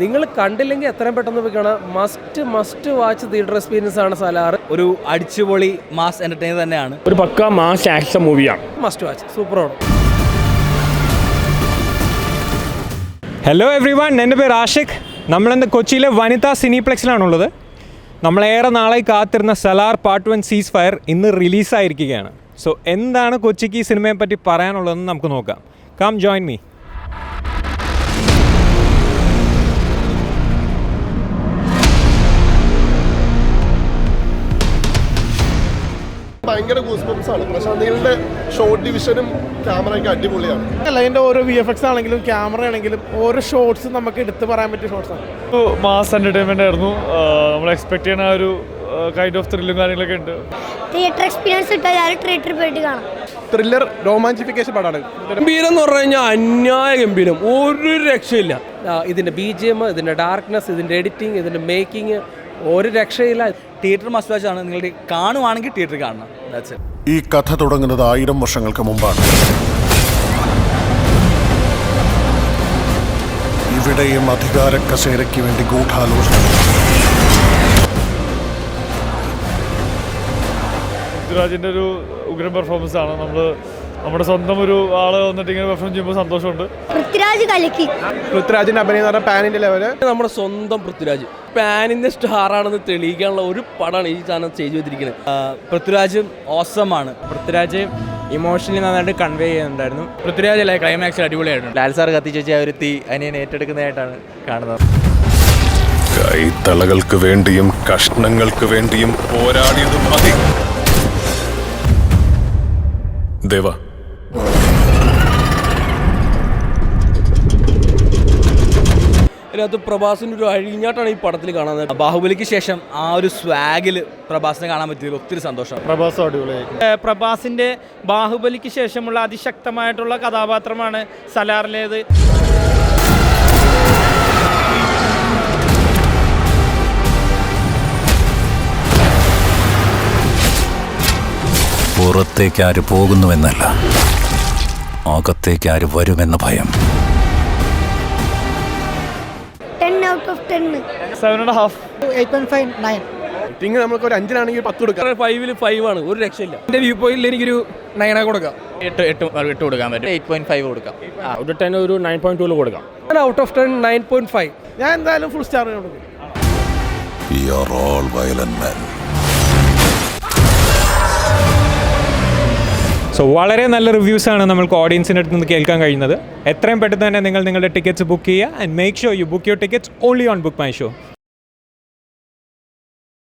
നിങ്ങൾ കണ്ടില്ലെങ്കിൽ എത്രയും പെട്ടെന്ന് പോയി കാണാം. മസ്റ്റ് വാച്ച് തിയേറ്റർ എക്സ്പീരിയൻസ് ആണ് സലാർ. ഒരു അടിച്ചുപൊളി മാസ് എന്റർടൈനർ തന്നെയാണ്. ഒരു പക്ക മാസ് ആക്ഷൻ മൂവിയാണ്. മസ്റ്റ് വാച്ച്, സൂപ്പറാണ്. ഹലോ എവ്രി വൺ, എൻ്റെ പേര് ആഷിഖ്. നമ്മളിന്ന് കൊച്ചിയിലെ വനിതാ സിനിപ്ലെക്സിലാണുള്ളത്. നമ്മളേറെ നാളായി കാത്തിരുന്ന സലാർ പാർട്ട് 1 സീസ് ഫയർ ഇന്ന് റിലീസായിരിക്കുകയാണ്. സോ എന്താണ് കൊച്ചിക്ക് ഈ സിനിമയെ പറ്റി പറയാനുള്ളതെന്ന് നമുക്ക് നോക്കാം. Come join me. ഭയങ്കര ഗൂസ്ബംസ് ആണ്. പ്രശാന്തികളുടെ ഷോട്ട് ഡിവിഷനും ക്യാമറയൊക്കെ അടിപൊളിയാണ്. അല്ല, അതിൻ്റെ ഓരോ VFX ആണെങ്കിലും ക്യാമറ ആണെങ്കിലും ഓരോ ഷോട്ട്സ് നമുക്ക് എടുത്ത് പറയാൻ പറ്റിയ ഷോട്ട്സാണ്. മാസ് എന്റർടൈൻമെന്റ് ആയിരുന്നു. നമ്മൾ എക്സ്പെക്ട് ചെയ്യുന്ന ഒരു കൈൻഡ് ഓഫ് ത്രില്ലും കാര്യങ്ങളൊക്കെ ഉണ്ട്. തിയേറ്റർ എക്സ്പീരിയൻസ് തിയേറ്ററിൽ പോയിട്ട് കാണാം. ത്രില്ലർ രോമാഞ്ചിഫിക്കേഷൻ പടമാണ്. ഗംഭീരം എന്ന് പറഞ്ഞു കഴിഞ്ഞാൽ അന്യായ ഗംഭീരം, ഒരു രക്ഷയില്ല. ഇതിൻ്റെ BGM, ഇതിൻ്റെ ഡാർക്ക്നെസ്, ഇതിൻ്റെ എഡിറ്റിംഗ്, ഇതിൻ്റെ മേക്കിംഗ്, ഒരു രക്ഷയില്ല. തിയേറ്റർ മസ്റ്റ് വാച്ച് ആണ്. നിങ്ങൾ കാണുവാണെങ്കിൽ തിയേറ്ററിൽ കാണണം. That's it. ഈ കഥ തുടങ്ങുന്നത് 1000 വർഷങ്ങൾക്ക് മുമ്പാണ്. ഇവിടെയും അധികാര കസേരയ്ക്ക് വേണ്ടി ഗൂഢാലോചന. പൃഥ്വിരാജിന്റെ ഒരു ഉഗ്രൻ പെർഫോമൻസ് ആണ്. നമ്മുടെ സ്വന്തം ഒരു ആള് വന്നിട്ട് ഇങ്ങനെ പെർഫോം ചെയ്യുമ്പോൾ സന്തോഷമുണ്ട്. പൃഥ്വിരാജ് കലക്കി. പൃഥ്വിരാജിന്റെ അഭിനയം എന്ന് പറഞ്ഞാൽ പാനിന്റെ ലെവല്. നമ്മുടെ സ്വന്തം പൃഥ്വിരാജ് പാനിന്റെ സ്റ്റാർ ആണെന്ന് തെളിയിക്കാനുള്ള ഒരു പടമാണ് ഈ ചാനൽ ചെയ്തു വെച്ചിരിക്കുന്നത്. പൃഥ്വിരാജും ഓസമാണ്. പൃഥ്വിരാജ് ഇമോഷണലി നന്നായിട്ട് കൺവേ ചെയ്യുന്നുണ്ടായിരുന്നു. പൃഥ്വിരാജ് അല്ലേ ക്ലൈമാക്സിൽ അടിപൊളിയായിരുന്നു. ലാൽ സാർ കത്തിച്ച് വെച്ച ഒരു തീ അനിയൻ ഏറ്റെടുക്കുന്നതായിട്ടാണ് കാണുന്നത്. കൈത്തളകൾക്ക് വേണ്ടിയും കഷ്ണങ്ങൾക്ക് വേണ്ടിയും പോരാടിയത് മതി. ദേവ, അതിനകത്ത് പ്രഭാസിന്റെ ഒരു അഴിഞ്ഞാട്ടാണ് ഈ പടത്തിൽ കാണുന്നത്. ബാഹുബലിക്ക് ശേഷം ആ ഒരു സ്വാഗിൽ പ്രഭാസിനെ കാണാൻ പറ്റിയതിൽ ഒത്തിരി സന്തോഷം. പ്രഭാസം അടിപൊളിയായിരുന്നു. പ്രഭാസിന്റെ ബാഹുബലിക്ക് ശേഷമുള്ള അതിശക്തമായിട്ടുള്ള കഥാപാത്രമാണ് സലാറിലേത്. പുറത്തേക്ക് ആര് പോകുന്നുവെന്നല്ല, അകത്തേക്ക് ആര് വരുമെന്ന ഭയം. 10 out of 10. 7.5. 8.5, 9. ഇങ്ങനെ നമുക്ക് ഒരു 5-ാണെങ്കിൽ 10 കൊടുക്കാം. 5-ൽ 5 ആണ്, ഒരു രക്ഷയില്ല. എൻ്റെ വ്യൂ പോയിന്റിൽ എനിക്കൊരു 9 കൊടുക്കാം. 8 കൊടുക്കാൻ പറ്റും. 8.5 കൊടുക്കാം. ഒരു 10 ഒരു 9.2 കൊടുക്കാം. Out of 10 9.5. ഞാൻ എന്തായാലും ഫുൾ സ്റ്റാർ കൊടുക്കും. You are all violent men. So വളരെ നല്ല റിവ്യൂസാണ് നമ്മൾക്ക് ഓഡിയൻസിൻ്റെ അടുത്ത് നിന്ന് കേൾക്കാൻ കഴിയുന്നത്. എത്രയും പെട്ടെന്ന് തന്നെ നിങ്ങൾ നിങ്ങളുടെ ടിക്കറ്റ്സ് ബുക്ക് ചെയ്യുക. And make sure you book your tickets only on book my show.